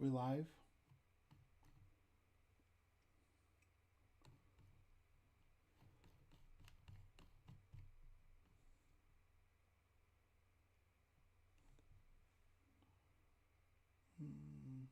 We live? Hmm.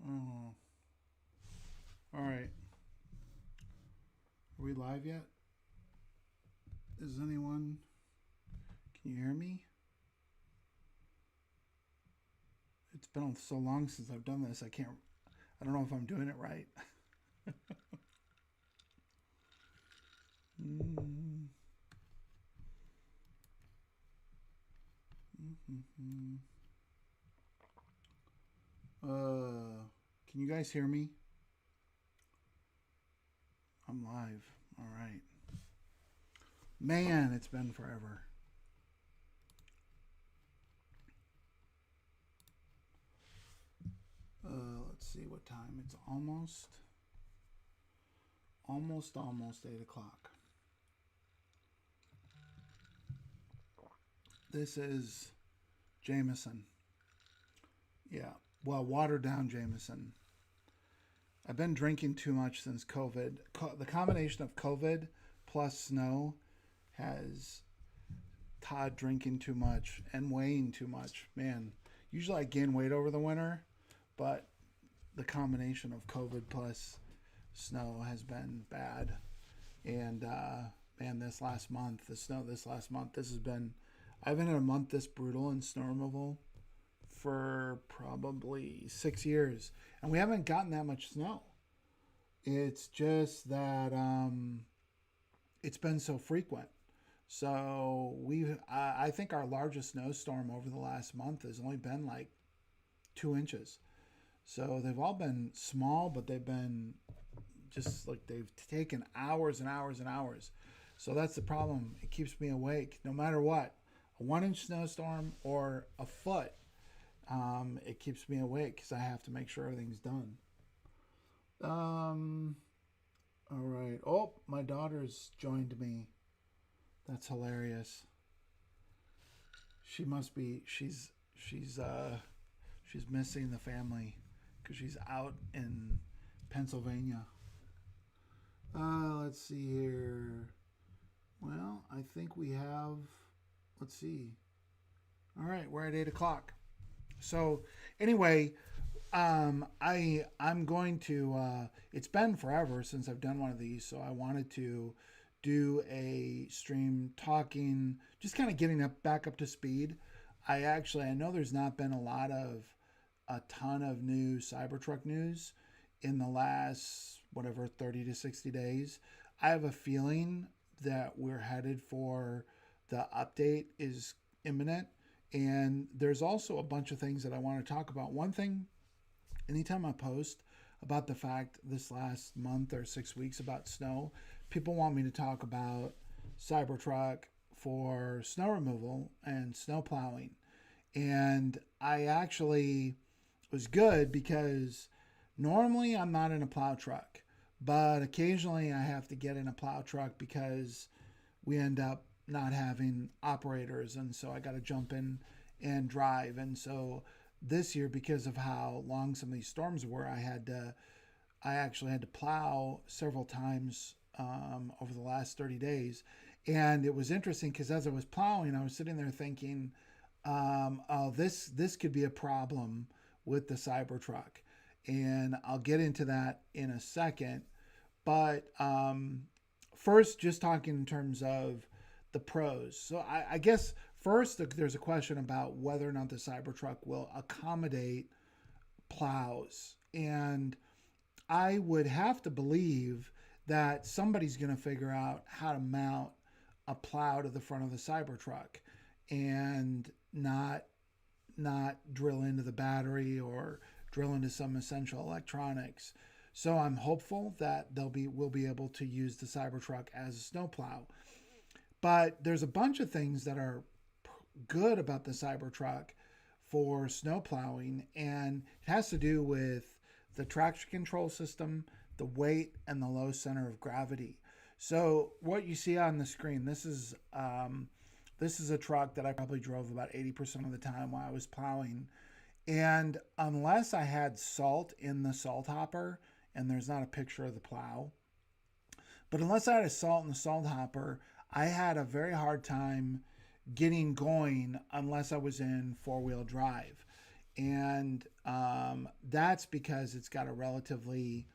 Oh. All right. Are we live yet? Is anyone? Can you hear me? It's been so long since I've done this. I can't. I don't know if I'm doing it right. Mm. Mm-hmm. Can you guys hear me? I'm live. All right. Man, it's been forever. Let's see what time. It's almost 8 o'clock. This is Jameson. Yeah. Well, watered down Jameson. I've been drinking too much since COVID. The combination of COVID plus snow has Todd drinking too much and weighing too much. Man, usually I gain weight over the winter, but the combination of COVID plus snow has been bad. And man, the snow this last month, I haven't had a month this brutal in snow removal for probably 6 years, and we haven't gotten that much snow. It's just that it's been so frequent. So I think our largest snowstorm over the last month has only been like 2 inches. So they've all been small, but they've been just like they've taken hours and hours and hours. So that's the problem. It keeps me awake no matter what. A 1 inch snowstorm or a foot, it keeps me awake because I have to make sure everything's done. Um, all right. Oh, my daughter's joined me. That's hilarious. She must be. She's missing the family because she's out in Pennsylvania. Let's see here. Well, I think we have. Let's see. All right, we're at 8 o'clock. So anyway, I'm going to. It's been forever since I've done one of these, so I wanted to do a stream talking, just kind of getting up back up to speed. I know there's not been a ton of new Cybertruck news in the last whatever 30 to 60 days. I have a feeling that we're headed for the update is imminent. And there's also a bunch of things that I want to talk about. One thing, anytime I post about the fact this last month or 6 weeks about snow, people want me to talk about Cybertruck for snow removal and snow plowing. And I actually was good because normally I'm not in a plow truck, but occasionally I have to get in a plow truck because we end up not having operators, and so I got to jump in and drive. And so this year, because of how long some of these storms were, I actually had to plow several times over the last 30 days. And it was interesting because as I was plowing, I was sitting there thinking, oh, this could be a problem with the Cybertruck, and I'll get into that in a second. But first, just talking in terms of the pros. So I guess first, there's a question about whether or not the Cybertruck will accommodate plows. And I would have to believe that somebody's going to figure out how to mount a plow to the front of the Cybertruck and not drill into the battery or drill into some essential electronics. So I'm hopeful that we'll be able to use the Cybertruck as a snowplow. But there's a bunch of things that are good about the Cybertruck for snow plowing, and it has to do with the traction control system, the weight, and the low center of gravity. So what you see on the screen, this is a truck that I probably drove about 80% of the time while I was plowing. And unless I had salt in the salt hopper, and there's not a picture of the plow, but unless I had a salt in the salt hopper, I had a very hard time getting going unless I was in four-wheel drive. And that's because it's got a relatively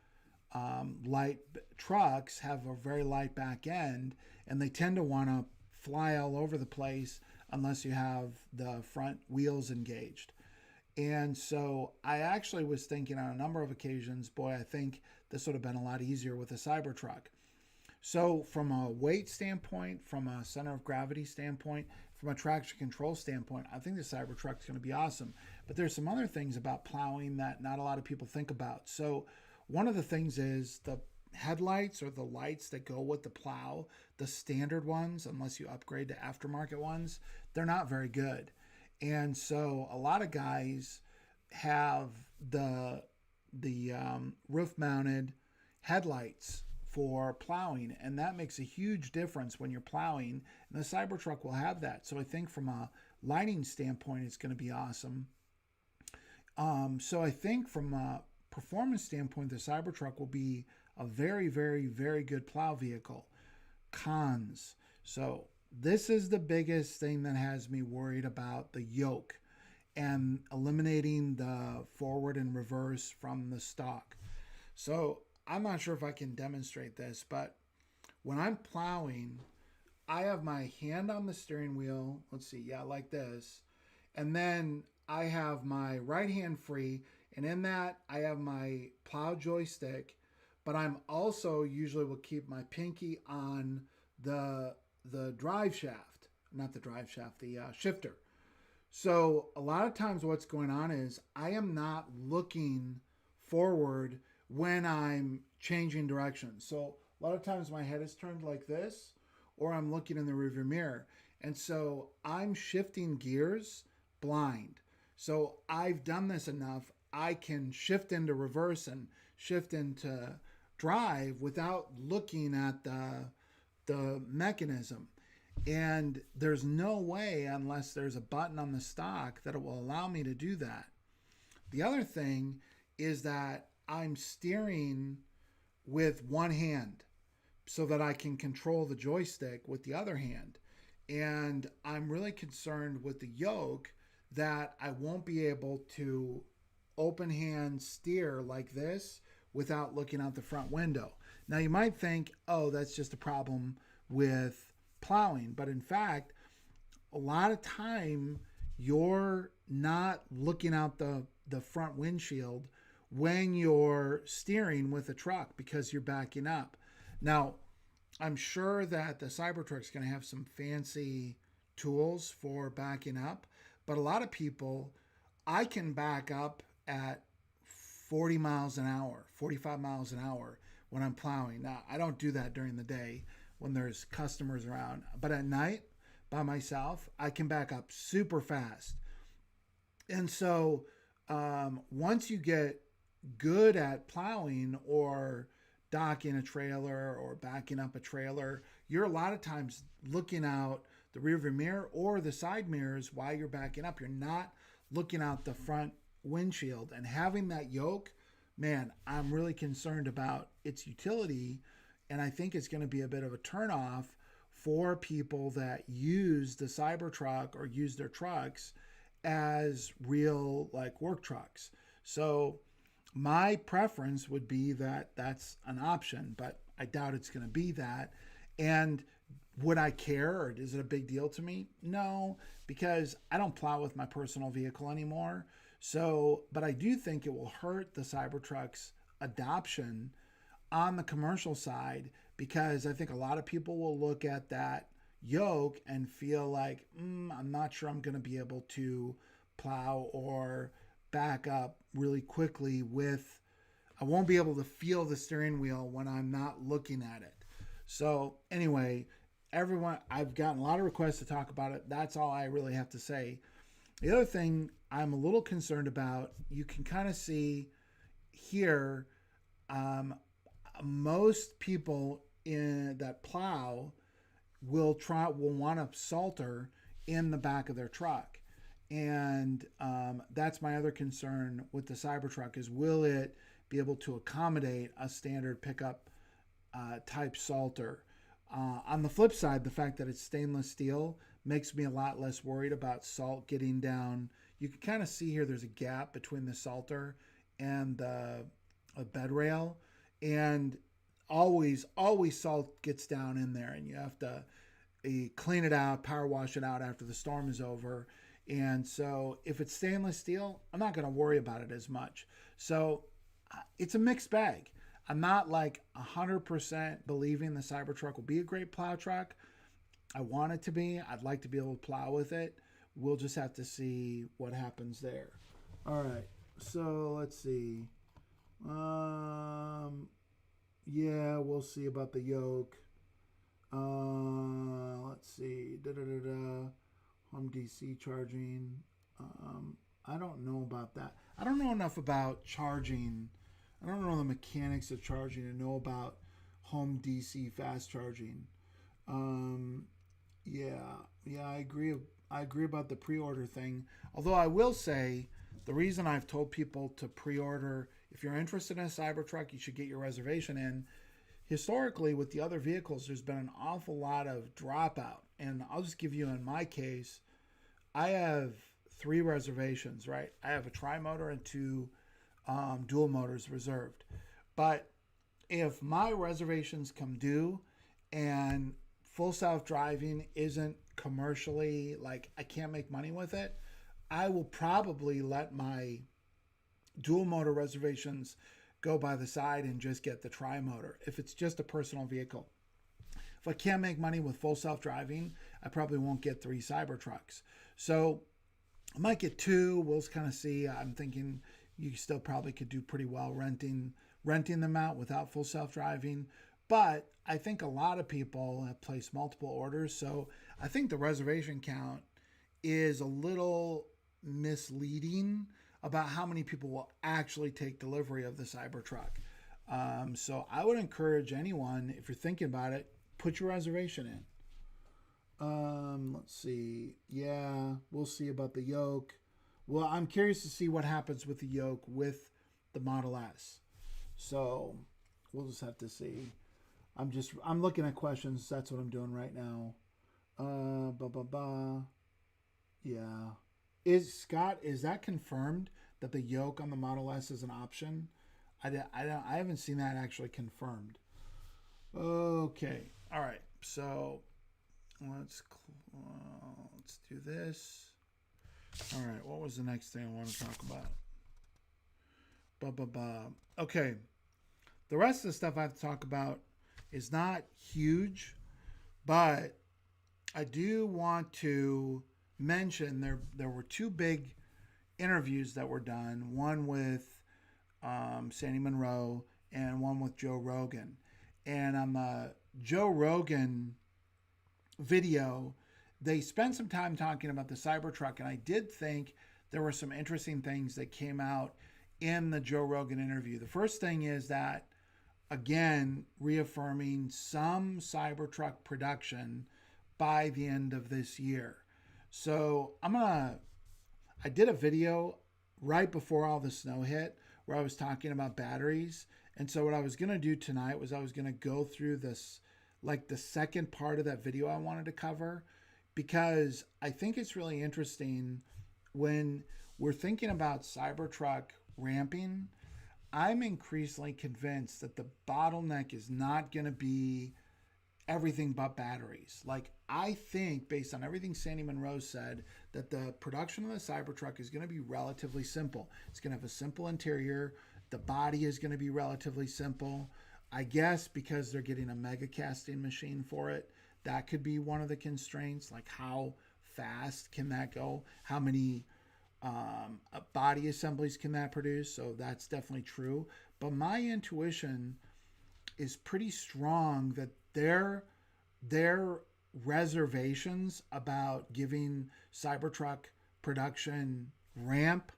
light, trucks have a very light back end, and they tend to want to fly all over the place unless you have the front wheels engaged. And so I actually was thinking on a number of occasions, boy, I think this would have been a lot easier with a Cybertruck. So from a weight standpoint, from a center of gravity standpoint, from a traction control standpoint, I think the Cybertruck is going to be awesome. But there's some other things about plowing that not a lot of people think about. So one of the things is the headlights or the lights that go with the plow, the standard ones, unless you upgrade to aftermarket ones, they're not very good. And so a lot of guys have the roof mounted headlights for plowing, and that makes a huge difference when you're plowing, and the Cybertruck will have that. So I think from a lighting standpoint, it's going to be awesome. So I think from a performance standpoint, the Cybertruck will be a very, very, very good plow vehicle. Cons. So this is the biggest thing that has me worried about the yoke and eliminating the forward and reverse from the stock. So I'm not sure if I can demonstrate this, but when I'm plowing, I have my hand on the steering wheel. Let's see, yeah, like this. And then I have my right hand free, and in that I have my plow joystick, but I'm also usually will keep my pinky on the drive shaft, not the drive shaft, the shifter. So a lot of times what's going on is I am not looking forward when I'm changing directions. So a lot of times my head is turned like this, or I'm looking in the rearview mirror. And so I'm shifting gears blind. So I've done this enough, I can shift into reverse and shift into drive without looking at the mechanism. And there's no way, unless there's a button on the stock, that it will allow me to do that. The other thing is that I'm steering with one hand so that I can control the joystick with the other hand. And I'm really concerned with the yoke that I won't be able to open hand steer like this without looking out the front window. Now you might think, oh, that's just a problem with plowing. But in fact, a lot of time you're not looking out the front windshield when you're steering with a truck because you're backing up. Now, I'm sure that the Cybertruck's going to have some fancy tools for backing up, but a lot of people, I can back up at 40 miles an hour, 45 miles an hour when I'm plowing. Now, I don't do that during the day when there's customers around, but at night by myself, I can back up super fast. And so once you get good at plowing or docking a trailer or backing up a trailer, you're a lot of times looking out the rearview mirror or the side mirrors while you're backing up. You're not looking out the front windshield. And having that yoke, man, I'm really concerned about its utility. And I think it's going to be a bit of a turnoff for people that use the Cybertruck or use their trucks as real like work trucks. So my preference would be that that's an option, but I doubt it's going to be that. And Would I care, or is it a big deal to me? No, because I don't plow with my personal vehicle anymore. So, but I do think it will hurt the Cybertruck's adoption on the commercial side, because I think a lot of people will look at that yoke and feel like, I'm not sure I'm going to be able to plow or back up really quickly with, I won't be able to feel the steering wheel when I'm not looking at it. So, anyway, everyone, I've gotten a lot of requests to talk about it. That's all I really have to say. The other thing I'm a little concerned about, you can kind of see here, most people in that plow will want a salter in the back of their truck. And that's my other concern with the Cybertruck, is will it be able to accommodate a standard pickup type salter? On the flip side, the fact that it's stainless steel makes me a lot less worried about salt getting down. You can kind of see here there's a gap between the salter and the bed rail, and always salt gets down in there, and you have to clean it out, power wash it out after the storm is over. And so if it's stainless steel, I'm not going to worry about it as much. So it's a mixed bag. I'm not like 100% believing the Cybertruck will be a great plow truck. I want it to be. I'd like to be able to plow with it. We'll just have to see what happens there. All right. So let's see. Yeah, we'll see about the yoke. Let's see. Home DC charging. I don't know about that. I don't know enough about charging. I don't know the mechanics of charging to know about home DC fast charging. Yeah, I agree. I agree about the pre-order thing. Although I will say, the reason I've told people to pre-order, if you're interested in a Cybertruck, you should get your reservation in. Historically, with the other vehicles, there's been an awful lot of dropout. And I'll just give you, in my case, I have 3 reservations, right? I have a tri-motor and 2 dual motors reserved. But if my reservations come due and full self-driving isn't commercially, like, I can't make money with it, I will probably let my dual motor reservations go by the side and just get the tri-motor if it's just a personal vehicle. If I can't make money with full self-driving, I probably won't get 3 Cybertrucks. So I might get 2. We'll kind of see. I'm thinking you still probably could do pretty well renting them out without full self-driving. But I think a lot of people have placed multiple orders. So I think the reservation count is a little misleading about how many people will actually take delivery of the Cybertruck. So I would encourage anyone, if you're thinking about it, put your reservation in. Let's see. Yeah, we'll see about the yoke. Well, I'm curious to see what happens with the yoke with the Model S. So we'll just have to see. I'm looking at questions. That's what I'm doing right now. Yeah. Is that confirmed that the yoke on the Model S is an option? I haven't seen that actually confirmed. Okay. All right. So let's do this. All right. What was the next thing I want to talk about? Okay. The rest of the stuff I have to talk about is not huge, but I do want to mention there were 2 big interviews that were done. One with Sandy Monroe and one with Joe Rogan. And on the Joe Rogan video, they spent some time talking about the Cybertruck, and I did think there were some interesting things that came out in the Joe Rogan interview. The first thing is that, again, reaffirming some Cybertruck production by the end of this year. So I did a video right before all the snow hit where I was talking about batteries. And so what I was going to do tonight was I was going to go through this, like the second part of that video I wanted to cover, because I think it's really interesting when we're thinking about Cybertruck ramping. I'm increasingly convinced that the bottleneck is not going to be everything but batteries. Like, I think, based on everything Sandy Monroe said, that the production of the Cybertruck is going to be relatively simple. It's going to have a simple interior. The body is going to be relatively simple. I guess because they're getting a mega casting machine for it, that could be one of the constraints. Like, how fast can that go? How many body assemblies can that produce? So that's definitely true. But my intuition is pretty strong that their reservations about giving Cybertruck production ramp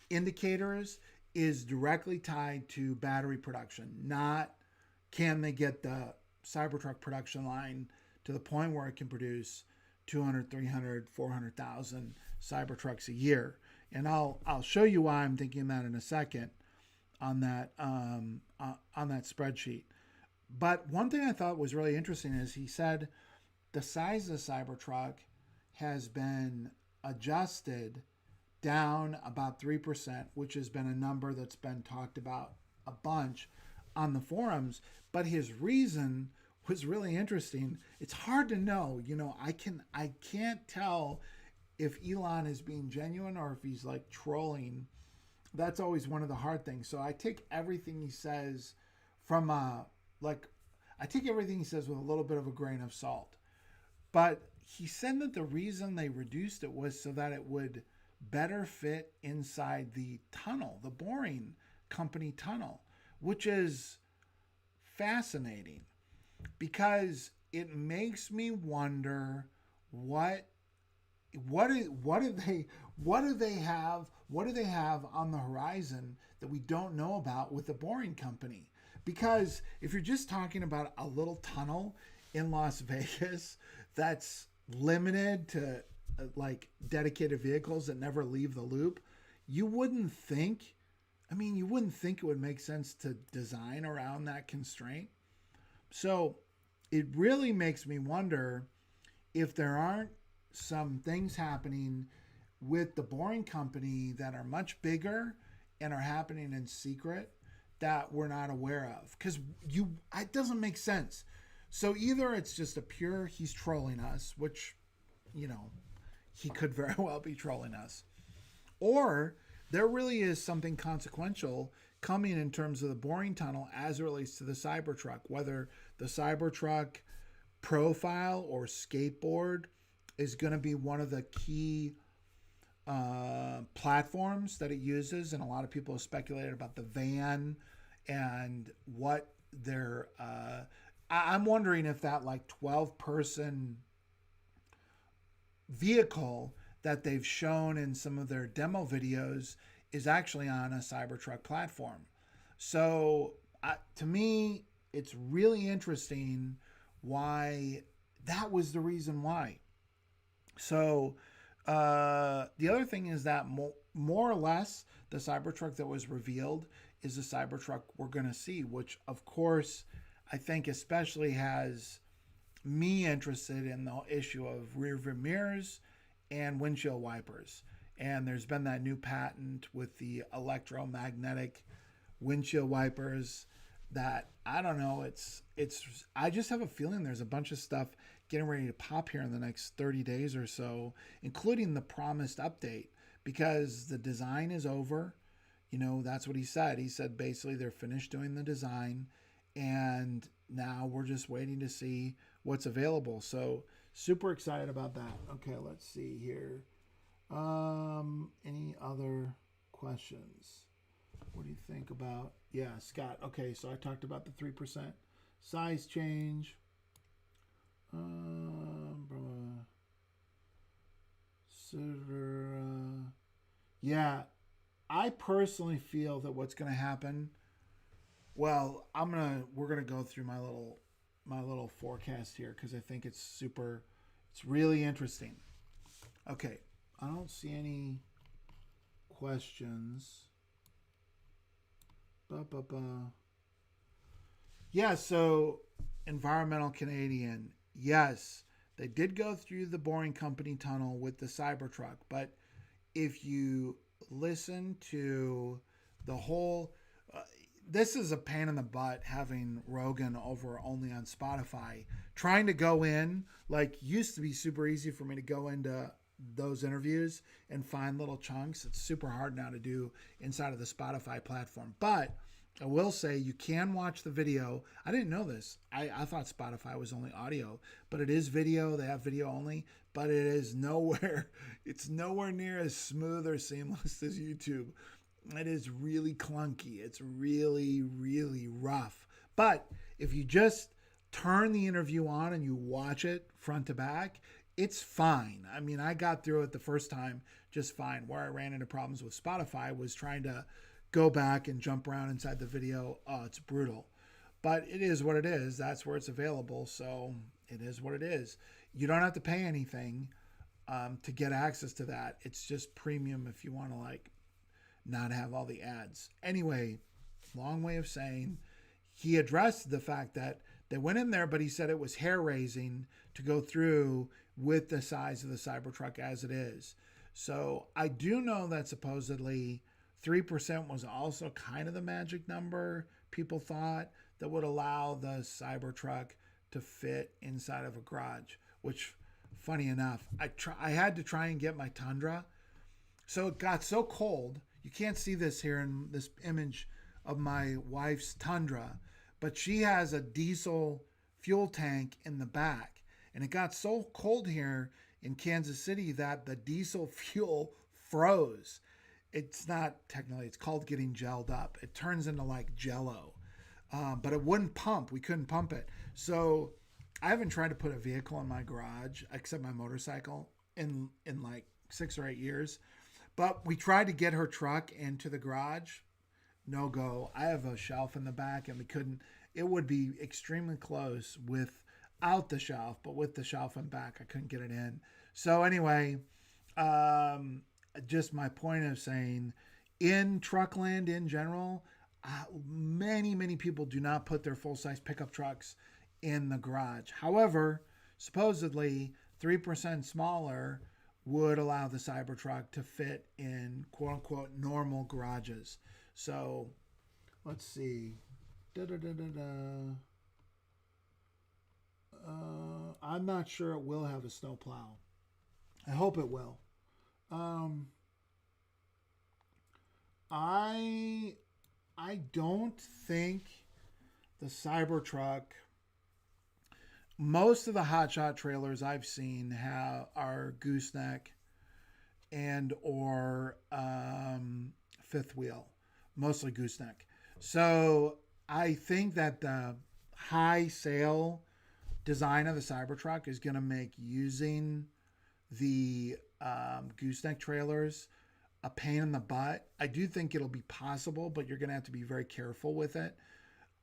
indicators is directly tied to battery production, not can they get the Cybertruck production line to the point where it can produce 200, 300, 400,000 Cybertrucks a year. And I'll show you why I'm thinking that in a second on that spreadsheet. But one thing I thought was really interesting is he said the size of the Cybertruck has been adjusted down about 3%, which has been a number that's been talked about a bunch on the forums. But his reason was really interesting. It's hard to know. I can't tell if Elon is being genuine or if he's like trolling. That's always one of the hard things. So I take everything he says from I take everything he says with a little bit of a grain of salt. But he said that the reason they reduced it was so that it would better fit inside the tunnel, the boring company tunnel, which is fascinating because it makes me wonder what do they have on the horizon that we don't know about with the boring company. Because if you're just talking about a little tunnel in Las Vegas that's limited to like dedicated vehicles that never leave the loop, you wouldn't think it would make sense to design around that constraint. So it really makes me wonder if there aren't some things happening with the boring company that are much bigger and are happening in secret that we're not aware of. Because it doesn't make sense. So either it's just a pure, he's trolling us, which, he could very well be trolling us. Or there really is something consequential coming in terms of the boring tunnel as it relates to the Cybertruck, whether the Cybertruck profile or skateboard is going to be one of the key platforms that it uses. And a lot of people have speculated about the van and what they're... I'm wondering if that 12-person vehicle that they've shown in some of their demo videos is actually on a Cybertruck platform. So to me, it's really interesting why that was the reason why. So the other thing is that more or less the Cybertruck that was revealed is the Cybertruck we're going to see, which of course I think especially has me interested in the issue of rear view mirrors and windshield wipers. And there's been that new patent with the electromagnetic windshield wipers that, I don't know, I just have a feeling there's a bunch of stuff getting ready to pop here in the next 30 days or so, including the promised update, because the design is over. That's what he said. He said basically they're finished doing the design and now we're just waiting to see what's available. So super excited about that. Okay, let's see here. Any other questions? What do you think about? Yeah, Scott. Okay, so I talked about the 3% size change. Yeah, I personally feel that what's going to happen. Well, we're gonna go through my little forecast here because I think it's really interesting. Okay, I don't see any questions. Yeah, so Environmental Canadian, yes, they did go through the boring company tunnel with the Cybertruck, but if you listen to the whole, this is a pain in the butt having Rogan over only on Spotify. Trying to go in, like, used to be super easy for me to go into those interviews and find little chunks. It's super hard now to do inside of the Spotify platform. But I will say you can watch the video. I didn't know this. I thought Spotify was only audio, but it is video. They have video only, but it is nowhere. It's nowhere near as smooth or seamless as YouTube. It is really clunky. It's really, really rough. But if you just turn the interview on and you watch it front to back, it's fine. I mean, I got through it the first time just fine. Where I ran into problems with Spotify was trying to go back and jump around inside the video. Oh, it's brutal. But it is what it is. That's where it's available. So it is what it is. You don't have to pay anything to get access to that. It's just premium if you want to, like, not have all the ads. Anyway, long way of saying he addressed the fact that they went in there, but he said it was hair raising to go through with the size of the Cybertruck as it is. So I do know that supposedly 3% was also kind of the magic number people thought that would allow the Cybertruck to fit inside of a garage, which, funny enough, I had to try and get my Tundra. So it got so cold. You can't see this here in this image of my wife's Tundra, but she has a diesel fuel tank in the back. And it got so cold here in Kansas City that the diesel fuel froze. It's not technically, it's called getting gelled up. It turns into like Jello, but it wouldn't pump. We couldn't pump it. So I haven't tried to put a vehicle in my garage, except my motorcycle, in like 6 or 8 years. But we tried to get her truck into the garage. No go. I have a shelf in the back and we couldn't. It would be extremely close without the shelf, but with the shelf in back, I couldn't get it in. So anyway, just my point of saying, in Truckland in general, many people do not put their full-size pickup trucks in the garage. However, supposedly 3% smaller would allow the Cybertruck to fit in quote-unquote normal garages. So let's see. I'm not sure it will have a snowplow. I hope it will. I don't think the Cybertruck. Most of the hotshot trailers I've seen are gooseneck and or fifth wheel, mostly gooseneck. So I think that the high sail design of the Cybertruck is going to make using the gooseneck trailers a pain in the butt. I do think it'll be possible, but you're going to have to be very careful with it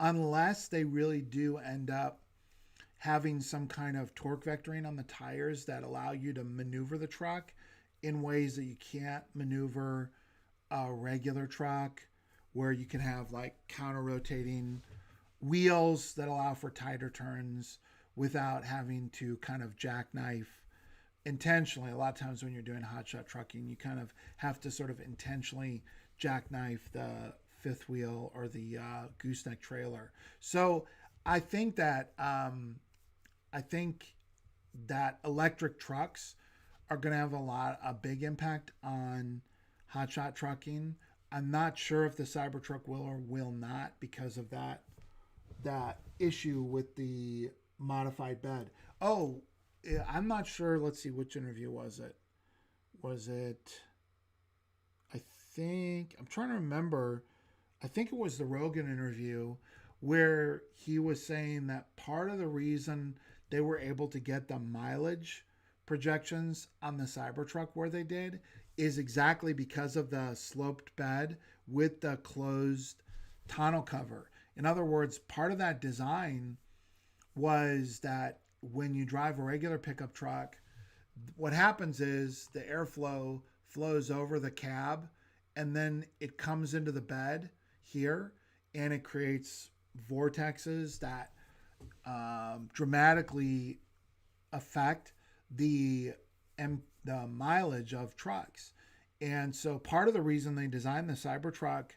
unless they really do end up having some kind of torque vectoring on the tires that allow you to maneuver the truck in ways that you can't maneuver a regular truck, where you can have like counter rotating wheels that allow for tighter turns without having to kind of jackknife intentionally. A lot of times when you're doing hotshot trucking, you kind of have to sort of intentionally jackknife the fifth wheel or the gooseneck trailer. So I think that electric trucks are going to have a big impact on hotshot trucking. I'm not sure if the Cybertruck will or will not because of that issue with the modified bed. Oh, I'm not sure. Let's see, which interview was it? I'm trying to remember. I think it was the Rogan interview where he was saying that part of the reason they were able to get the mileage projections on the Cybertruck where they did is exactly because of the sloped bed with the closed tonneau cover. In other words, part of that design was that when you drive a regular pickup truck, what happens is the airflow flows over the cab and then it comes into the bed here and it creates vortexes that dramatically affect the mileage of trucks. And so part of the reason they designed the Cybertruck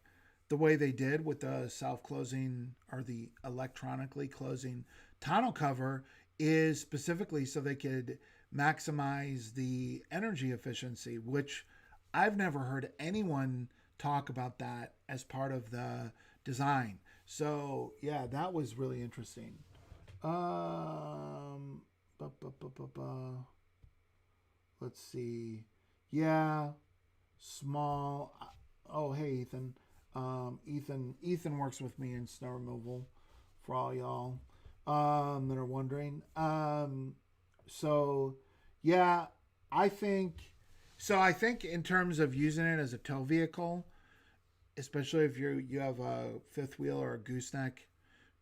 the way they did with the self-closing or the electronically closing tonneau cover is specifically so they could maximize the energy efficiency, which I've never heard anyone talk about that as part of the design. So yeah, that was really interesting. Um, bu- bu- bu- bu- bu- let's see. Yeah, small. Oh, hey, Ethan. Ethan works with me in snow removal. For all y'all that are wondering. So yeah, I think. So I think in terms of using it as a tow vehicle, especially if you have a fifth wheel or a gooseneck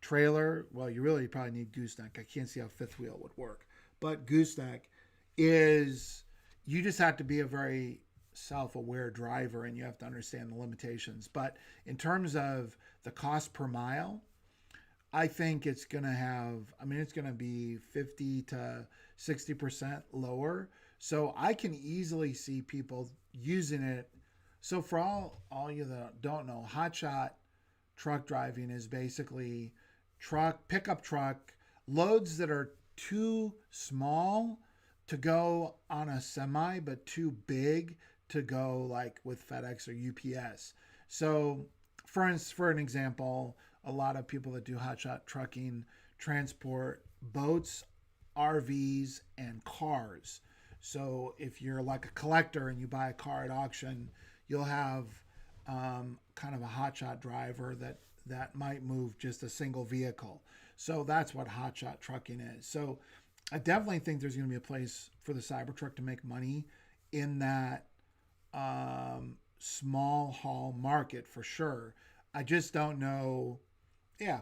trailer. Well, you really probably need gooseneck. I can't see how fifth wheel would work, but gooseneck is you just have to be a very self-aware driver and you have to understand the limitations. But in terms of the cost per mile, I think it's going to have, I mean, it's going to be 50 to 60% lower. So I can easily see people using it. So for all you that don't know, hotshot truck driving is basically pickup truck, loads that are too small to go on a semi, but too big to go like with FedEx or UPS. So, for an example, a lot of people that do hotshot trucking transport boats, RVs, and cars. So, if you're like a collector and you buy a car at auction, you'll have kind of a hotshot driver that might move just a single vehicle. So that's what hotshot trucking is. So I definitely think there's going to be a place for the Cybertruck to make money in that small haul market for sure. I just don't know. Yeah,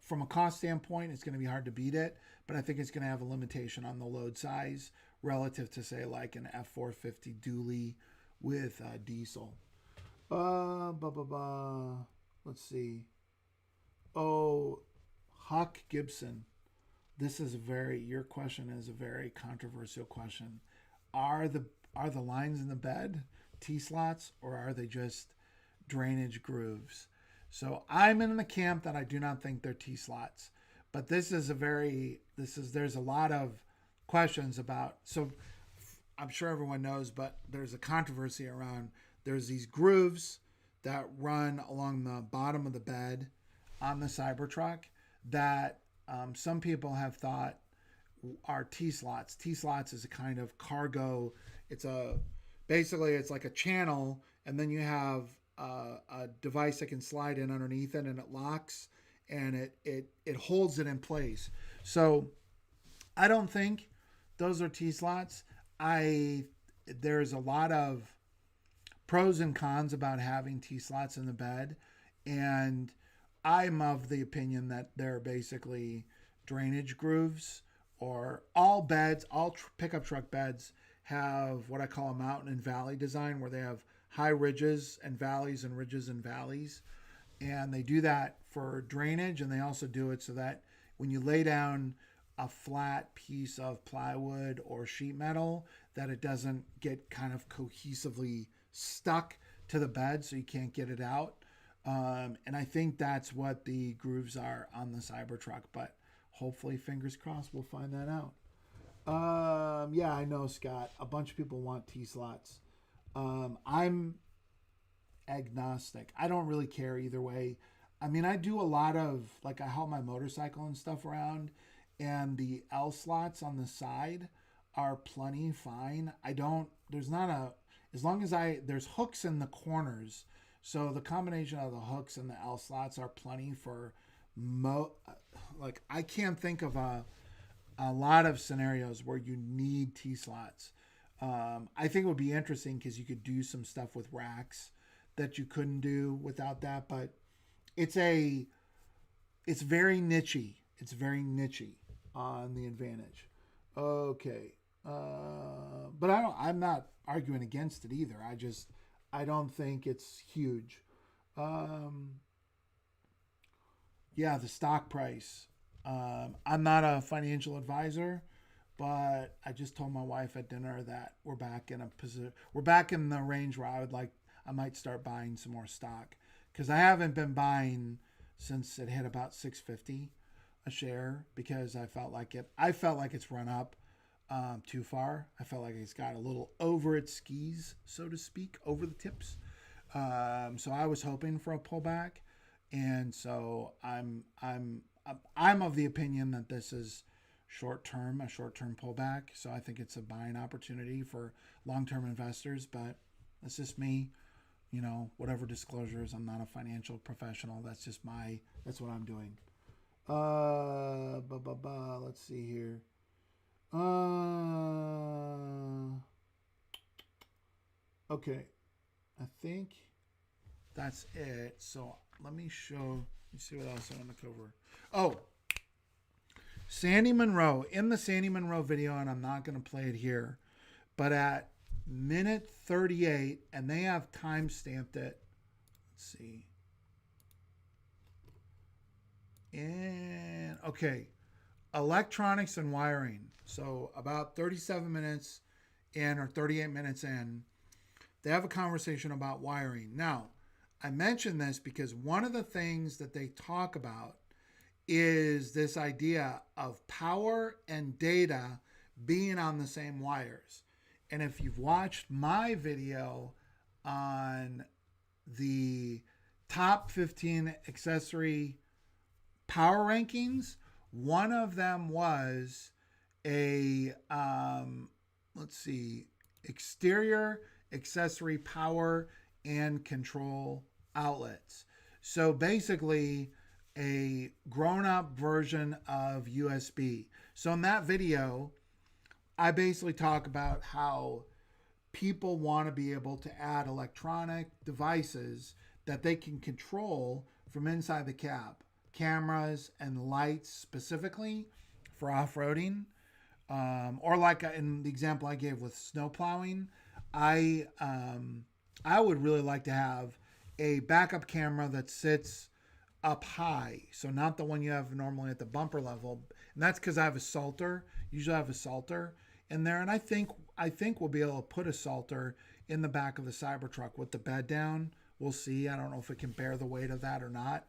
from a cost standpoint, it's going to be hard to beat it, but I think it's going to have a limitation on the load size relative to say like an F450 dually with diesel. Blah blah blah. Let's see. Oh, Huck Gibson. This is your question is a very controversial question. Are the are the lines in the bed T slots or are they just drainage grooves? So I'm in the camp that I do not think they're T slots. But there's a lot of questions about, so I'm sure everyone knows, but there's a controversy around there's these grooves that run along the bottom of the bed on the Cybertruck that some people have thought are T slots. T slots is a kind of cargo. It's a basically it's like a channel, and then you have a device that can slide in underneath it, and it locks and it holds it in place. So I don't think those are T slots. There's a lot of pros and cons about having T slots in the bed, and I'm of the opinion that they're basically drainage grooves, or all beds, pickup truck beds have what I call a mountain and valley design where they have high ridges and valleys and ridges and valleys. And they do that for drainage, and they also do it so that when you lay down a flat piece of plywood or sheet metal, that it doesn't get kind of cohesively stuck to the bed so you can't get it out. And I think that's what the grooves are on the Cybertruck, but hopefully, fingers crossed, we'll find that out. Yeah, I know, Scott. A bunch of people want T slots. I'm agnostic. I don't really care either way. I mean, I do a lot of, like, I haul my motorcycle and stuff around, and the L slots on the side are plenty fine. As long as there's hooks in the corners. So the combination of the hooks and the L slots are plenty for like I can't think of a lot of scenarios where you need T slots. I think it would be interesting because you could do some stuff with racks that you couldn't do without that, but it's very nichey. It's very nichey on the Advantage. Okay. But I'm not arguing against it either. I don't think it's huge. Yeah, the stock price. I'm not a financial advisor, but I just told my wife at dinner that we're back in the range where I might start buying some more stock because I haven't been buying since it hit about 650 a share, because I felt like it's run up too far. I felt like it's got a little over its skis, so to speak, over the tips. So I was hoping for a pullback, and so I'm of the opinion that this is a short term pullback. So I think it's a buying opportunity for long-term investors, but that's just me. Whatever disclosures, I'm not a financial professional. That's what I'm doing. Let's see here. Okay. I think that's it. So let me see what else I want to cover. Oh, Sandy Monroe. In the Sandy Monroe video, and I'm not going to play it here, but at minute 38, and they have time stamped it. Let's see. And okay, electronics and wiring. So about 37 minutes in, or 38 minutes in, they have a conversation about wiring. Now, I mention this because one of the things that they talk about is this idea of power and data being on the same wires. And if you've watched my video on the top 15 accessory power rankings, one of them was a, exterior accessory power and control outlets. So basically a grown-up version of USB. So in that video, I basically talk about how people want to be able to add electronic devices that they can control from inside the cab, cameras and lights specifically for off-roading, or like in the example I gave with snow plowing. I would really like to have a backup camera that sits up high, so not the one you have normally at the bumper level, and that's because I have a salter. Usually I have a salter in there, and I think we'll be able to put a salter in the back of the Cybertruck with the bed down. We'll see. I don't know if it can bear the weight of that or not,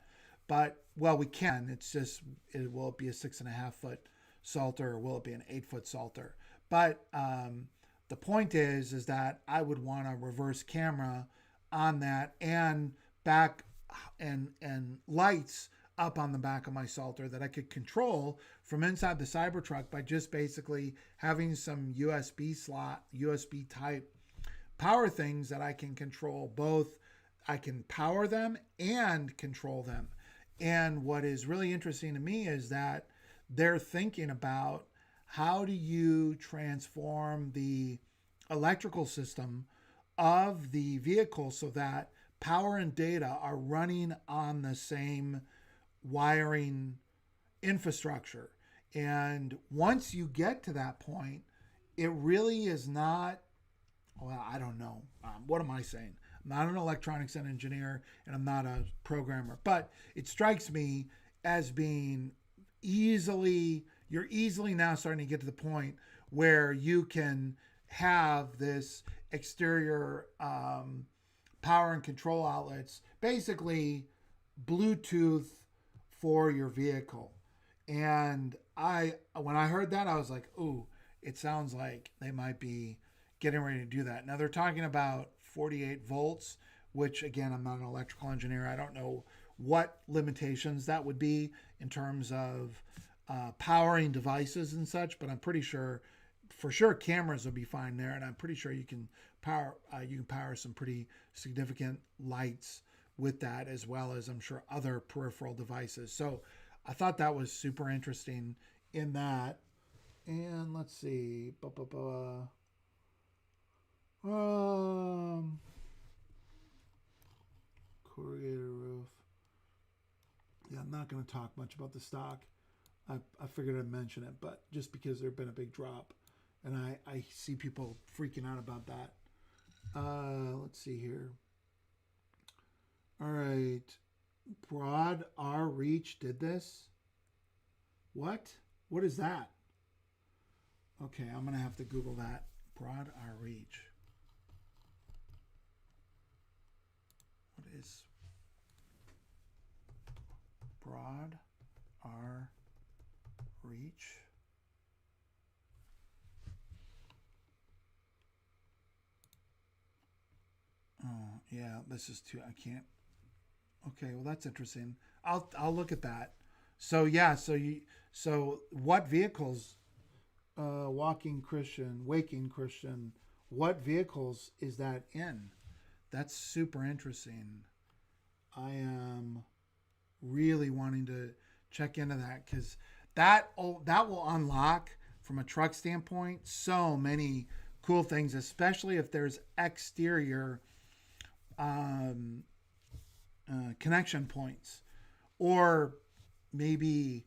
but well, we can. It's just, will it be a 6.5 foot salter, or will it be an 8 foot salter? But the point is that I would want a reverse camera on that, and back and lights up on the back of my salter that I could control from inside the Cybertruck by just basically having some USB type power things that I can control. Both I can power them and control them. And what is really interesting to me is that they're thinking about, how do you transform the electrical system of the vehicle so that power and data are running on the same wiring infrastructure. And once you get to that point, it really is not, well, I don't know. What am I saying? I'm not an electronics engineer, and I'm not a programmer, but it strikes me as being you're easily now starting to get to the point where you can have this exterior power and control outlets, basically Bluetooth for your vehicle. And when I heard that, I was like, ooh, it sounds like they might be getting ready to do that. Now they're talking about 48 volts, which again, I'm not an electrical engineer. I don't know what limitations that would be in terms of powering devices and such, but I'm pretty sure, for sure, cameras will be fine there, and I'm pretty sure you can power some pretty significant lights with that, as well as I'm sure other peripheral devices. So I thought that was super interesting in that. And let's see, corrugated roof. Yeah, I'm not going to talk much about the stock. I figured I'd mention it, but just because there's been a big drop, and I see people freaking out about that. Let's see here. All right. Broad R Reach did this. What? What is that? Okay, I'm going to have to Google that. Broad R Reach. What is broad our reach. Oh, yeah, this is too, I can't. Okay, well that's interesting. I'll look at that. So yeah, so what vehicles walking Christian, waking Christian, what vehicles is that in? That's super interesting. I am really wanting to check into that because that will unlock from a truck standpoint so many cool things, especially if there's exterior um, connection points or maybe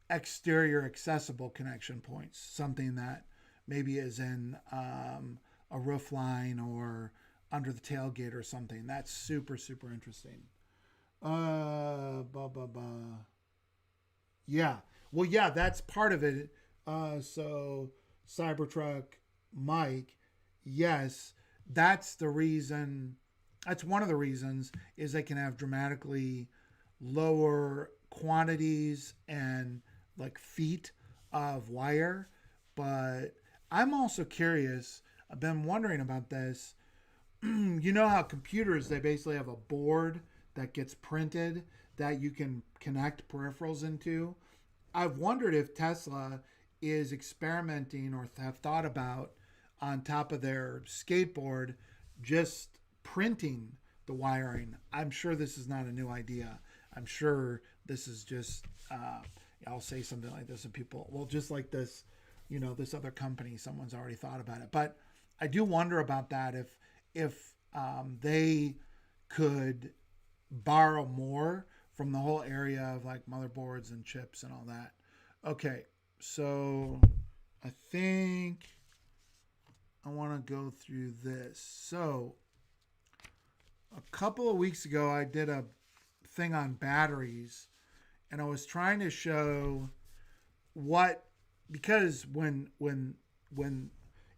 exterior accessible connection points, something that maybe is in a roof line or under the tailgate or something. That's super, super interesting. Blah, blah, blah. Yeah. Well, yeah, that's part of it. So Cybertruck Mike, yes, that's the reason. That's one of the reasons is they can have dramatically lower quantities and like feet of wire. But I'm also curious. I've been wondering about this. You know how computers, they basically have a board that gets printed that you can connect peripherals into. I've wondered if Tesla is experimenting or have thought about on top of their skateboard just printing the wiring. I'm sure this is not a new idea. I'm sure this is just, I'll say something like this and people, well, just like this, this other company, someone's already thought about it. But I do wonder about that if they could borrow more from the whole area of like motherboards and chips and all that. Okay, so I think I want to go through this. So a couple of weeks ago, I did a thing on batteries, and I was trying to show because when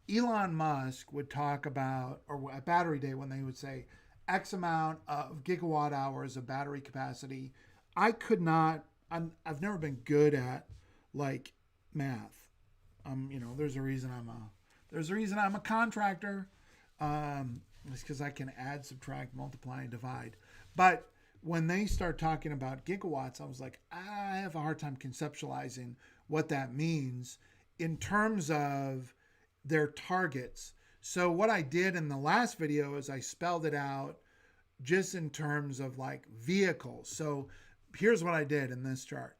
Elon Musk would talk about, or at Battery Day, when they would say X amount of gigawatt hours of battery capacity, I've never been good at like math. There's a reason I'm a contractor. It's because I can add, subtract, multiply, and divide. But when they start talking about gigawatts, I was like, I have a hard time conceptualizing what that means in terms of their targets. So what I did in the last video is I spelled it out just in terms of like vehicles. So here's what I did in this chart.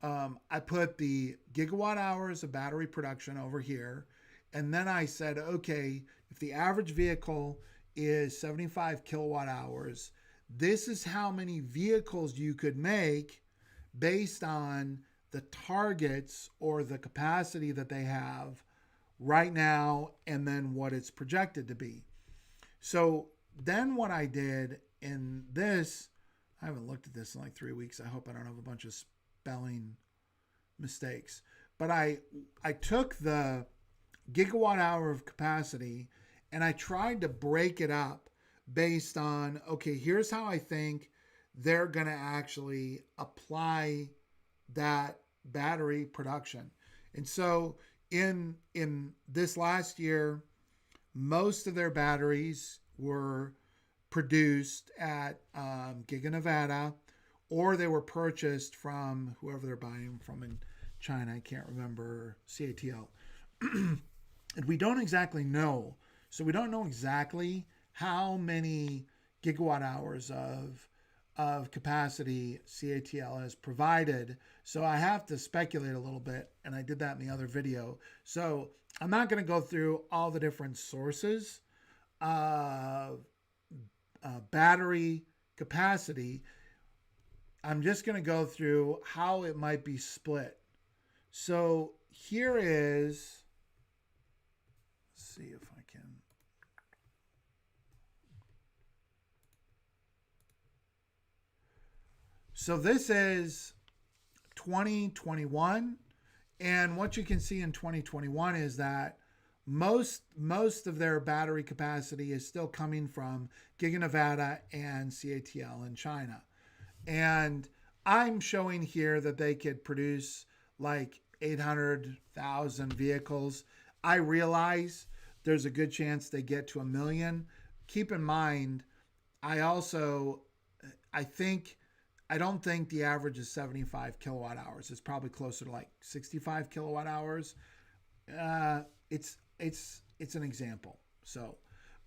I put the gigawatt hours of battery production over here. And then I said, okay, if the average vehicle is 75 kilowatt hours, this is how many vehicles you could make based on the targets or the capacity that they have right now, and then what it's projected to be. So then what I did in this, I haven't looked at this in like 3 weeks. I hope I don't have a bunch of spelling mistakes. But I took the gigawatt hour of capacity and I tried to break it up based on, okay, here's how I think they're going to actually apply that battery production. And so in this last year, most of their batteries were produced at Giga Nevada, or they were purchased from whoever they're buying them from in China. I can't remember, CATL. And we don't exactly know. So we don't know exactly how many gigawatt hours of capacity CATL has provided. So I have to speculate a little bit, and I did that in the other video. So I'm not going to go through all the different sources of battery capacity. I'm just going to go through how it might be split. So here is, let's see if I can. So this is 2021, and what you can see in 2021 is that most of their battery capacity is still coming from Giga Nevada and CATL in China. And I'm showing here that they could produce like 800,000 vehicles. I realize there's a good chance they get to a million. Keep in mind, I also, I think, I don't think the average is 75 kilowatt hours. It's probably closer to like 65 kilowatt hours. It's an example. So,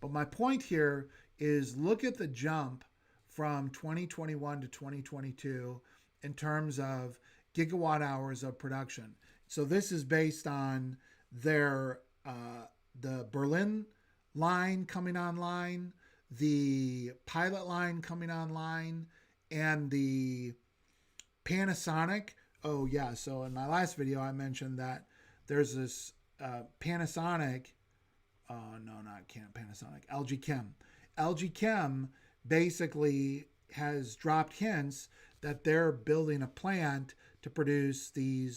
but my point here is look at the jump from 2021 to 2022 in terms of gigawatt hours of production. So this is based on their the Berlin line coming online, the pilot line coming online, and the Panasonic. Oh yeah, so in my last video I mentioned that there's this Panasonic. No, not Panasonic. LG Chem. LG Chem basically has dropped hints that they're building a plant to produce the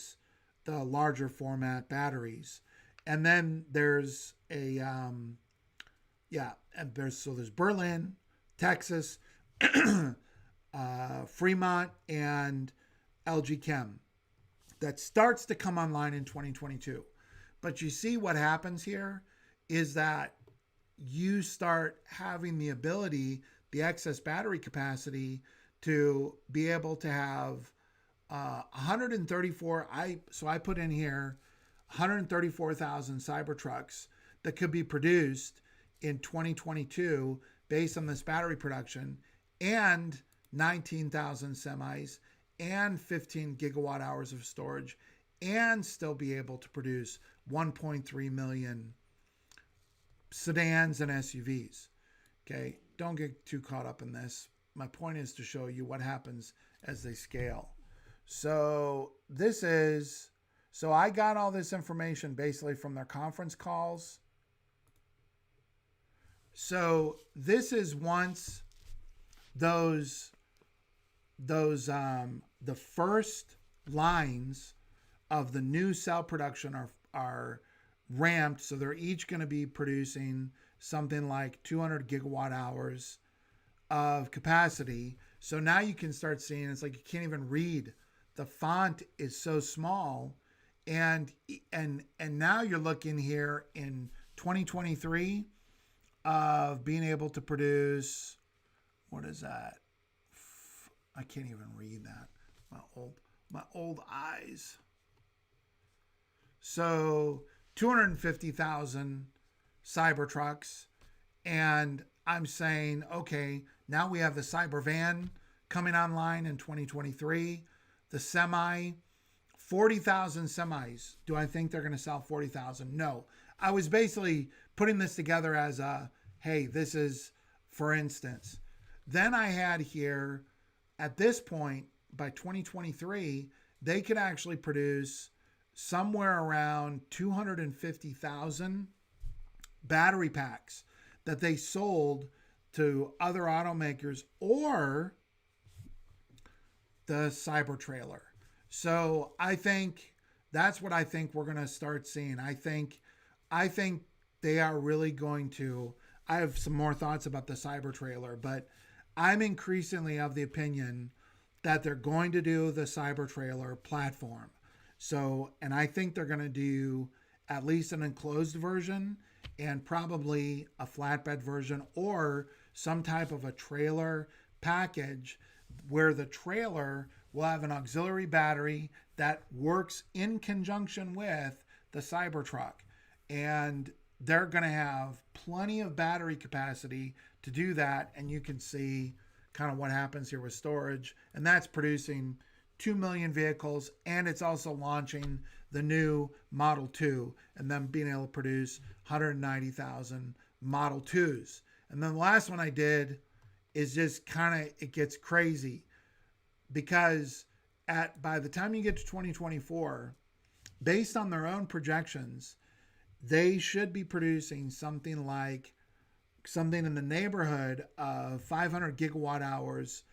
larger format batteries. And then there's and there's Berlin, Texas, Fremont, and LG Chem that starts to come online in 2022. But you see what happens here is that you start having the ability, the excess battery capacity to be able to have 134. I put in here 134,000 Cybertrucks that could be produced in 2022 based on this battery production, and 19,000 semis and 15 gigawatt hours of storage, and still be able to produce 1.3 million sedans and SUVs. Okay, don't get too caught up in this. My point is to show you what happens as they scale. So I got all this information basically from their conference calls. So this is once the first lines of the new cell production are ramped. So they're each going to be producing something like 200 gigawatt hours of capacity. So now you can start seeing, it's like you can't even read. The font is so small. And now you're looking here in 2023 of being able to produce, what is that? I can't even read that. My old eyes. So 250,000 Cybertrucks. And I'm saying, okay, now we have the Cybervan coming online in 2023. The semi, 40,000 semis. Do I think they're going to sell 40,000? No. I was basically putting this together as a, hey, this is, for instance. Then I had here, at this point, by 2023, they could actually produce somewhere around 250,000 battery packs that they sold to other automakers or the Cyber trailer. So I think that's what I think we're going to start seeing. I think they are really going to, I have some more thoughts about the Cyber trailer, but I'm increasingly of the opinion that they're going to do the Cyber trailer platform. So, and I think they're going to do at least an enclosed version and probably a flatbed version or some type of a trailer package where the trailer will have an auxiliary battery that works in conjunction with the Cybertruck. And they're going to have plenty of battery capacity to do that. And you can see kind of what happens here with storage. And that's producing 2 million vehicles. And it's also launching the new Model 2 and then being able to produce 190,000 Model 2s. And then the last one I did is just kind of, it gets crazy because by the time you get to 2024, based on their own projections, they should be producing something in the neighborhood of 500 gigawatt hours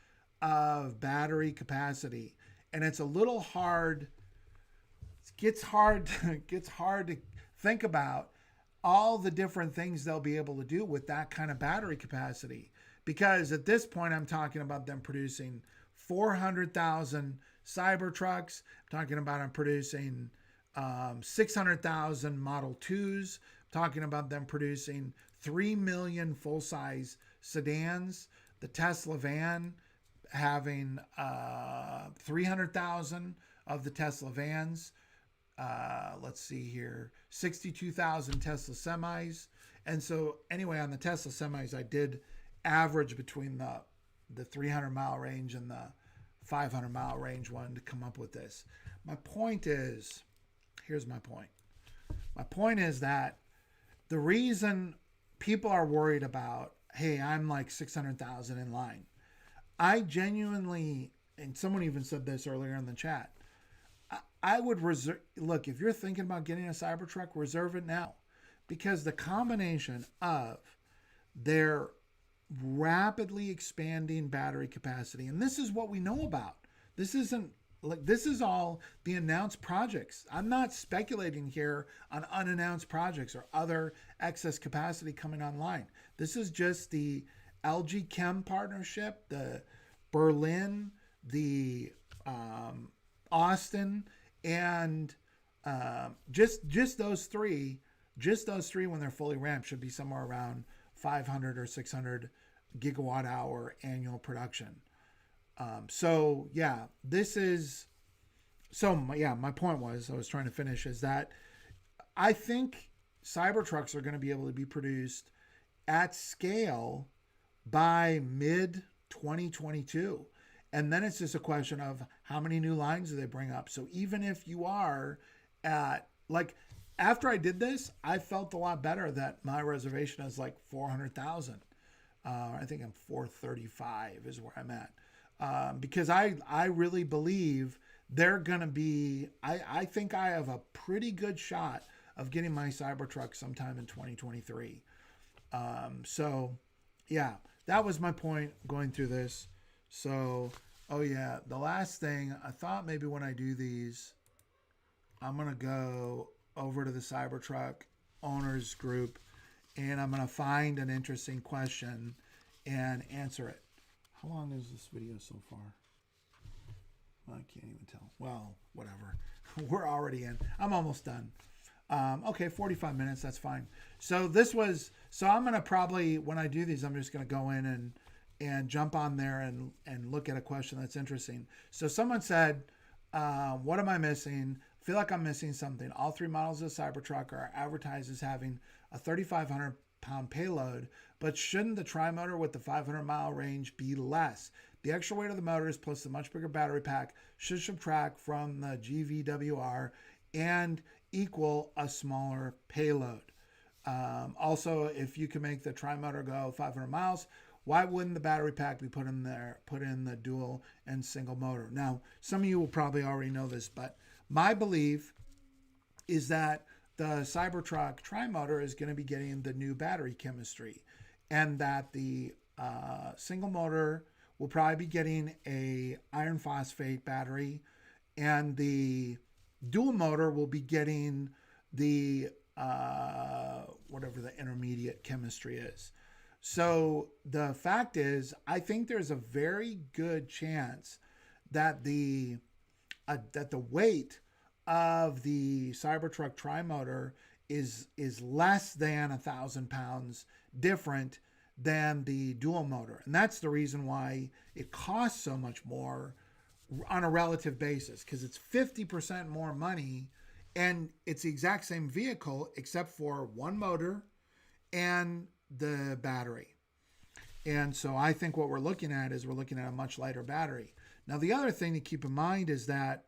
of battery capacity. And it's a little hard. It gets hard to think about all the different things they'll be able to do with that kind of battery capacity. Because at this point, I'm talking about them producing 400,000 Cybertrucks. I'm talking about them producing 600,000 Model 2s. I'm talking about them producing 3 million full-size sedans. The Tesla van having 300,000 of the Tesla vans. Let's see here, 62,000 Tesla semis. And so anyway, on the Tesla semis, I did average between the 300 mile range and the 500 mile range one to come up with this. My point is, here's my point. My point is that the reason people are worried about, hey, I'm like 600,000 in line. I genuinely, and someone even said this earlier in the chat, I would reserve, look, if you're thinking about getting a Cybertruck, reserve it now. Because the combination of their rapidly expanding battery capacity, and this is what we know about. This isn't like, this is all the announced projects. I'm not speculating here on unannounced projects or other excess capacity coming online. This is just the LG Chem partnership, the Berlin, the Austin, and just those three. Just those three, when they're fully ramped, should be somewhere around 500 or 600 gigawatt hour annual production. So yeah, this is, so yeah, my point was, I was trying to finish, is that I think Cybertrucks are going to be able to be produced at scale by mid 2022. And then it's just a question of how many new lines do they bring up. So even if you are at, like, after I did this, I felt a lot better that my reservation is like 400,000. I think I'm 435 is where I'm at. Because I really believe they're going to be, I think I have a pretty good shot of getting my Cybertruck sometime in 2023. So yeah, that was my point going through this. So, oh yeah, the last thing, I thought maybe when I do these, I'm going to go over to the Cybertruck owners group and I'm going to find an interesting question and answer it. How long is this video so far? I can't even tell. Well, whatever. We're already in. I'm almost done. Okay, 45 minutes. That's fine. So this was, so I'm going to probably, when I do these, I'm just going to go in and jump on there and look at a question that's interesting. So someone said, what am I missing? Feel like I'm missing something. All three models of Cybertruck are advertised as having a 3,500 pound payload, but shouldn't the tri-motor with the 500 mile range be less? The extra weight of the motors plus the much bigger battery pack should subtract from the GVWR and equal a smaller payload. Also, if you can make the tri-motor go 500 miles, why wouldn't the battery pack be put in the dual and single motor? Now, some of you will probably already know this, but my belief is that the Cybertruck tri-motor is going to be getting the new battery chemistry, and that the single motor will probably be getting a iron phosphate battery, and the dual motor will be getting the whatever the intermediate chemistry is. So the fact is, I think there's a very good chance that the weight of the Cybertruck tri-motor is less than 1,000 pounds different than the dual motor. And that's the reason why it costs so much more on a relative basis, because it's 50% more money and it's the exact same vehicle except for one motor and the battery. And so I think what we're looking at is we're looking at a much lighter battery. Now, the other thing to keep in mind is that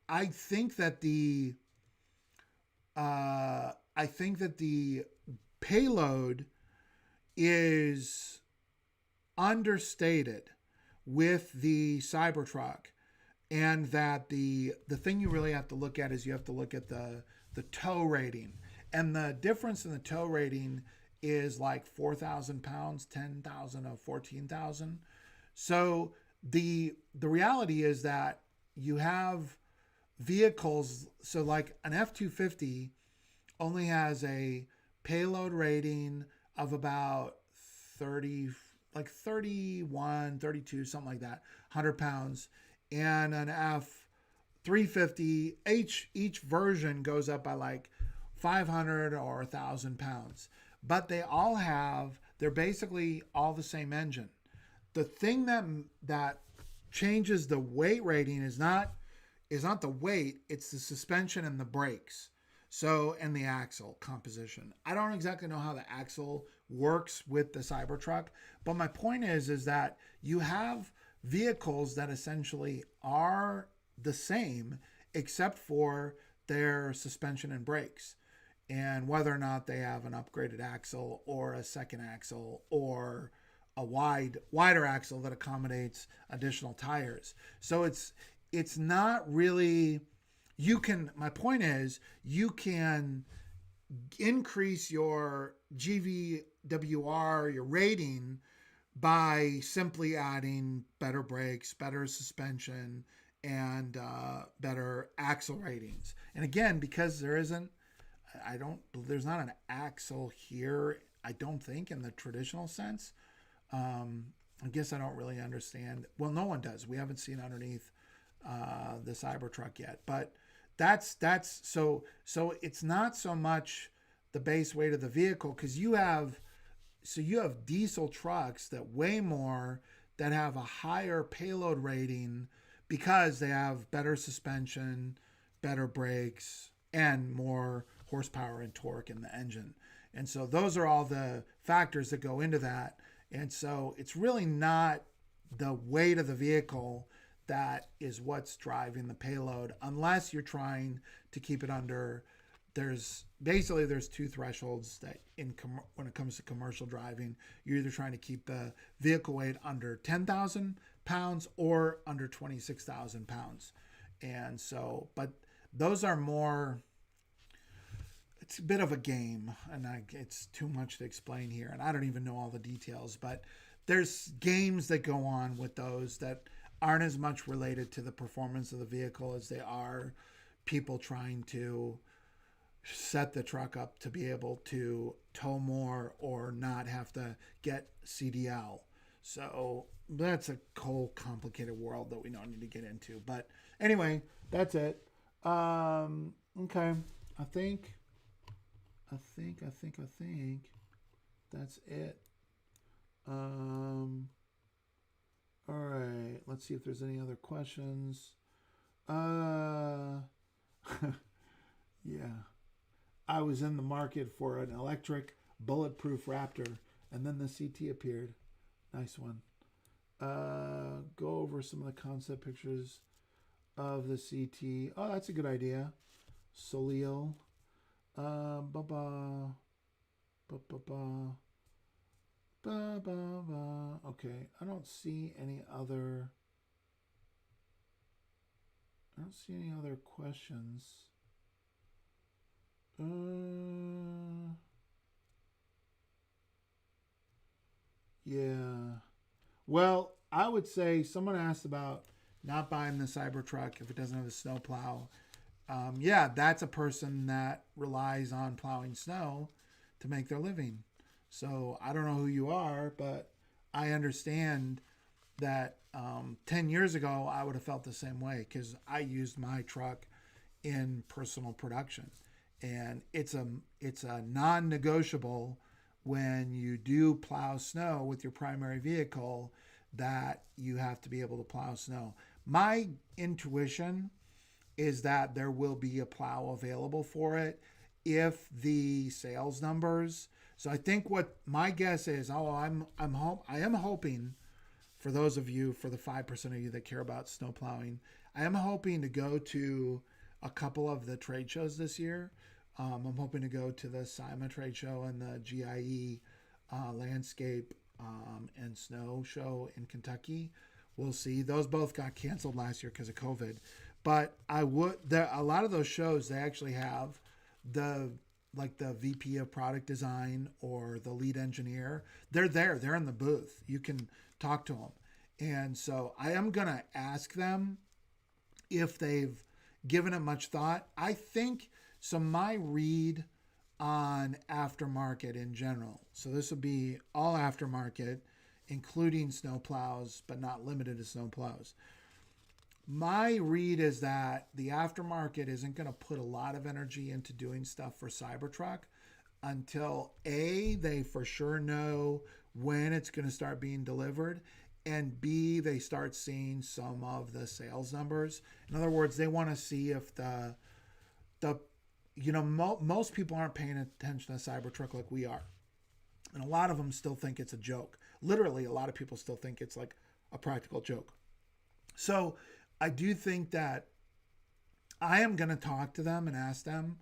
I think that the payload is understated with the Cybertruck, and that the thing you really have to look at is you have to look at the tow rating, and the difference in the tow rating is like 4,000 pounds, 10,000 or 14,000. So the reality is that you have vehicles, so like an F-250 only has a payload rating of about 30, like 31, 32, something like that, 100 pounds, and an F350. Each version goes up by like 500 or 1,000 pounds, but they're basically all the same engine. The thing that changes the weight rating is not the weight, it's the suspension and the brakes. So, and the axle composition. I don't exactly know how the axle works with the Cybertruck, but my point is that you have vehicles that essentially are the same except for their suspension and brakes, and whether or not they have an upgraded axle or a second axle or a wider axle that accommodates additional tires. So it's not really, my point is, you can increase your GVWR, your rating, by simply adding better brakes, better suspension, and better axle ratings. And again, because there's not an axle here, I don't think, in the traditional sense. I guess I don't really understand. Well, no one does. We haven't seen underneath the Cybertruck yet, but that's so it's not so much the base weight of the vehicle, because you have diesel trucks that weigh more, that have a higher payload rating because they have better suspension, better brakes, and more horsepower and torque in the engine. And so those are all the factors that go into that. And so it's really not the weight of the vehicle that is what's driving the payload, unless you're trying to keep it under. There's two thresholds that when it comes to commercial driving, you're either trying to keep the vehicle weight under 10,000 pounds or under 26,000 pounds. And so, but those are more, it's a bit of a game, and it's too much to explain here, and I don't even know all the details, but there's games that go on with those that aren't as much related to the performance of the vehicle as they are people trying to set the truck up to be able to tow more or not have to get CDL. So that's a whole complicated world that we don't need to get into. But anyway, that's it. Okay. I think that's it. All right. Let's see if there's any other questions. Yeah. I was in the market for an electric bulletproof Raptor, and then the CT appeared. Nice one. Go over some of the concept pictures of the CT. Oh, that's a good idea. Solil. Okay, I don't see any other questions. Yeah. Well, I would say someone asked about not buying the Cybertruck if it doesn't have a snowplow. Yeah, that's a person that relies on plowing snow to make their living. So I don't know who you are, but I understand that 10 years ago, I would have felt the same way, because I used my truck in personal production. And it's a non-negotiable when you do plow snow with your primary vehicle, that you have to be able to plow snow. My intuition is that there will be a plow available for it if the sales numbers. So I think what my guess is, I am hoping, for those of you, for the 5% of you that care about snow plowing, I am hoping to go to a couple of the trade shows this year. I'm hoping to go to the SIMA trade show and the GIE landscape and snow show in Kentucky. We'll see. Those both got canceled last year because of COVID. But a lot of those shows, they actually have the VP of product design or the lead engineer. They're there. They're in the booth. You can talk to them. And so I am going to ask them if they've given it much thought. I think so. My read on aftermarket in general, so this would be all aftermarket, including snowplows, but not limited to snowplows. My read is that the aftermarket isn't going to put a lot of energy into doing stuff for Cybertruck until A, they for sure know when it's going to start being delivered, and B, they start seeing some of the sales numbers. In other words, they want to see if the most people aren't paying attention to Cybertruck like we are. And a lot of them still think it's a joke. Literally, a lot of people still think it's like a practical joke. So I do think that I am going to talk to them and ask them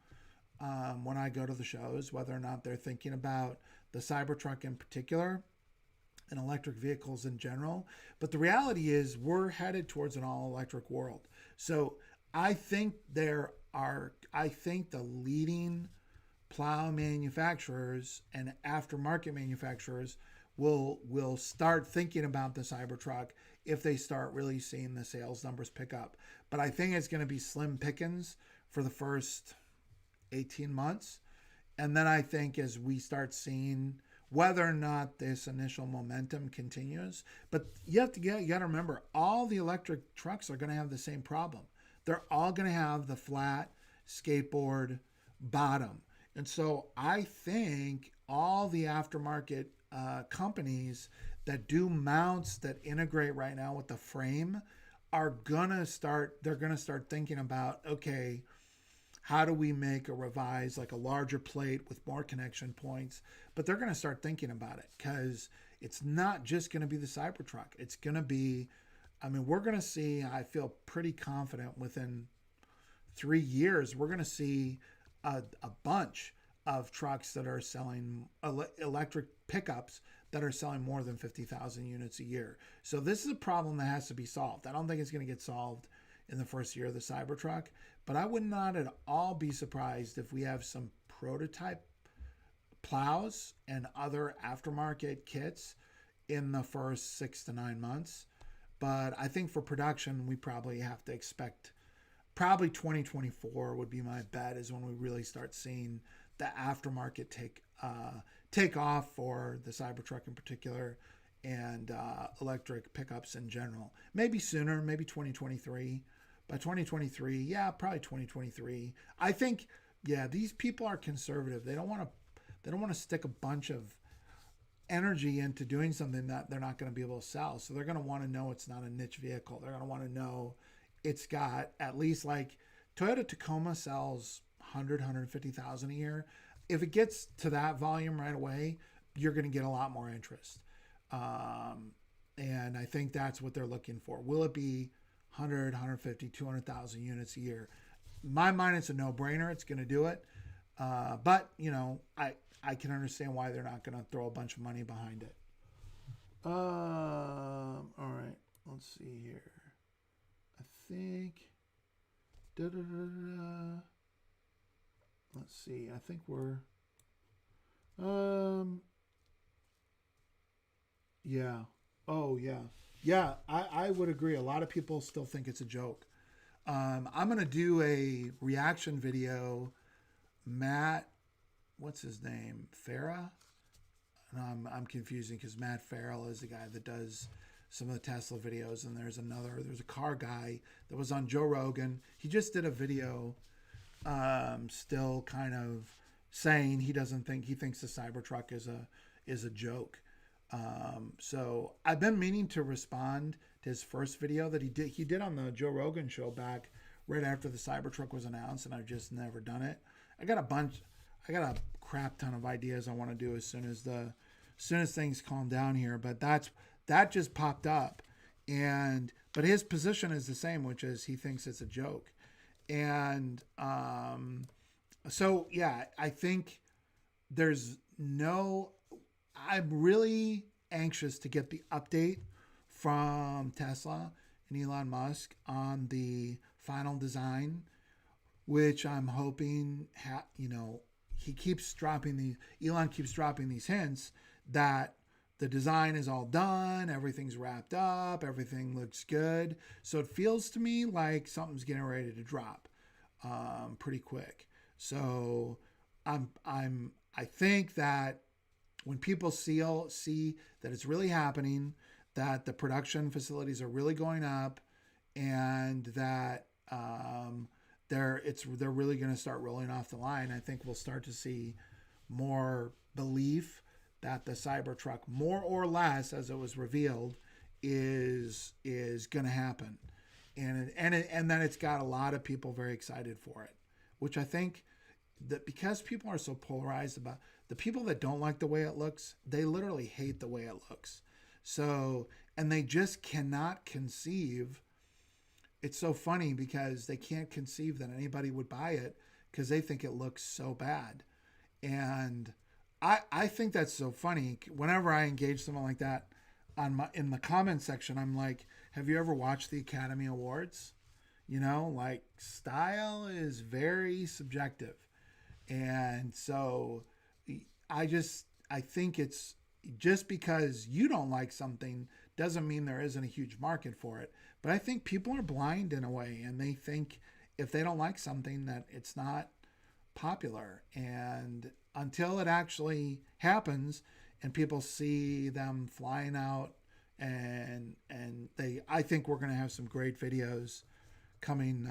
when I go to the shows whether or not they're thinking about the Cybertruck in particular and electric vehicles in general. But the reality is we're headed towards an all-electric world. So I think the leading plow manufacturers and aftermarket manufacturers will start thinking about the Cybertruck if they start really seeing the sales numbers pick up. But I think it's going to be slim pickings for the first 18 months. And then I think as we start seeing whether or not this initial momentum continues, but you got to remember, all the electric trucks are going to have the same problem. They're all going to have the flat skateboard bottom. And so I think all the aftermarket companies that do mounts that integrate right now with the frame they're going to start thinking about, okay, how do we make a revised, like a larger plate with more connection points? But they're going to start thinking about it because it's not just going to be the Cybertruck. It's going to be, we're going to see, I feel pretty confident within 3 years, we're going to see a bunch of trucks that are selling electric pickups that are selling more than 50,000 units a year. So this is a problem that has to be solved. I don't think it's going to get solved in the first year of the Cybertruck, but I would not at all be surprised if we have some prototype plows and other aftermarket kits in the first 6 to 9 months. But I think for production, we probably have to expect probably 2024 would be my bet, is when we really start seeing the aftermarket take off for the Cybertruck in particular and electric pickups in general. Maybe sooner, maybe 2023. By 2023, yeah, probably 2023. I think, yeah, these people are conservative. They don't want to stick a bunch of energy into doing something that they're not going to be able to sell. So they're going to want to know it's not a niche vehicle. They're going to want to know it's got at least, like Toyota Tacoma sells 150,000 a year. If it gets to that volume right away, you're going to get a lot more interest. And I think that's what they're looking for. Will it be 100, 150, 200,000 units a year? In my mind, it's a no-brainer. It's going to do it. But, I can understand why they're not going to throw a bunch of money behind it. All right. Let's see here. I think... Let's see. I think we're... Yeah. Oh, yeah. Yeah, I would agree. A lot of people still think it's a joke. I'm going to do a reaction video. Matt, what's his name? Farah? And I'm confusing because Matt Farrell is the guy that does some of the Tesla videos. And there's a car guy that was on Joe Rogan. He just did a video still kind of saying he thinks the Cybertruck is a joke. So I've been meaning to respond to his first video that he did on the Joe Rogan show back right after the Cybertruck was announced, and I've just never done it. I got a crap ton of ideas I want to do as soon as things calm down here, but that just popped up. But his position is the same, which is he thinks it's a joke. And so yeah, I think I'm really anxious to get the update from Tesla and Elon Musk on the final design, which I'm hoping, Elon keeps dropping these hints that the design is all done, everything's wrapped up, everything looks good. So it feels to me like something's getting ready to drop pretty quick. So I think that when people see that it's really happening, that the production facilities are really going up, and that they're really going to start rolling off the line, I think we'll start to see more belief that the Cybertruck, more or less as it was revealed, is going to happen, and then it's got a lot of people very excited for it, which I think that because people are so polarized about the people that don't like the way it looks, they literally hate the way it looks. So, and they just cannot conceive. It's so funny because they can't conceive that anybody would buy it because they think it looks so bad. And I think that's so funny. Whenever I engage someone like that in the comment section, I'm like, have you ever watched the Academy Awards? You know, like, style is very subjective. And so I think it's just because you don't like something doesn't mean there isn't a huge market for it. But I think people are blind in a way, and they think if they don't like something that it's not popular. And until it actually happens and people see them flying out, and I think we're going to have some great videos coming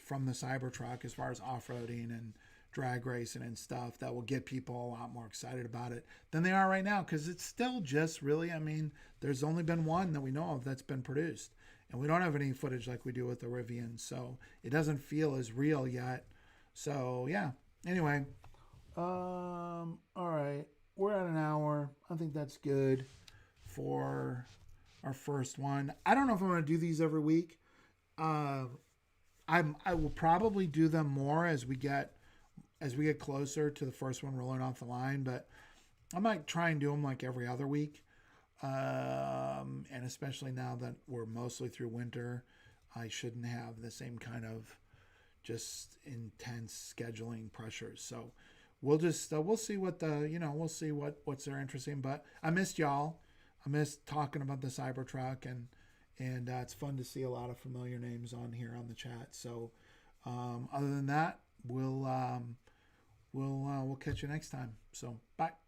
from the Cybertruck as far as off-roading and drag racing and stuff that will get people a lot more excited about it than they are right now, because it's still just really, I mean, there's only been one that we know of that's been produced, and we don't have any footage like we do with the Rivian, so it doesn't feel as real yet. So yeah, anyway, all right, we're at an hour. I think that's good for our first one. I don't know if I'm going to do these every week. I will probably do them more as we get closer to the first one rolling off the line, but I might try and do them like every other week. And especially now that we're mostly through winter, I shouldn't have the same kind of just intense scheduling pressures. So we'll just, we'll see what we'll see what's there interesting, but I missed y'all. I missed talking about the Cybertruck, and it's fun to see a lot of familiar names on here on the chat. So, other than that, we'll catch you next time. So, bye.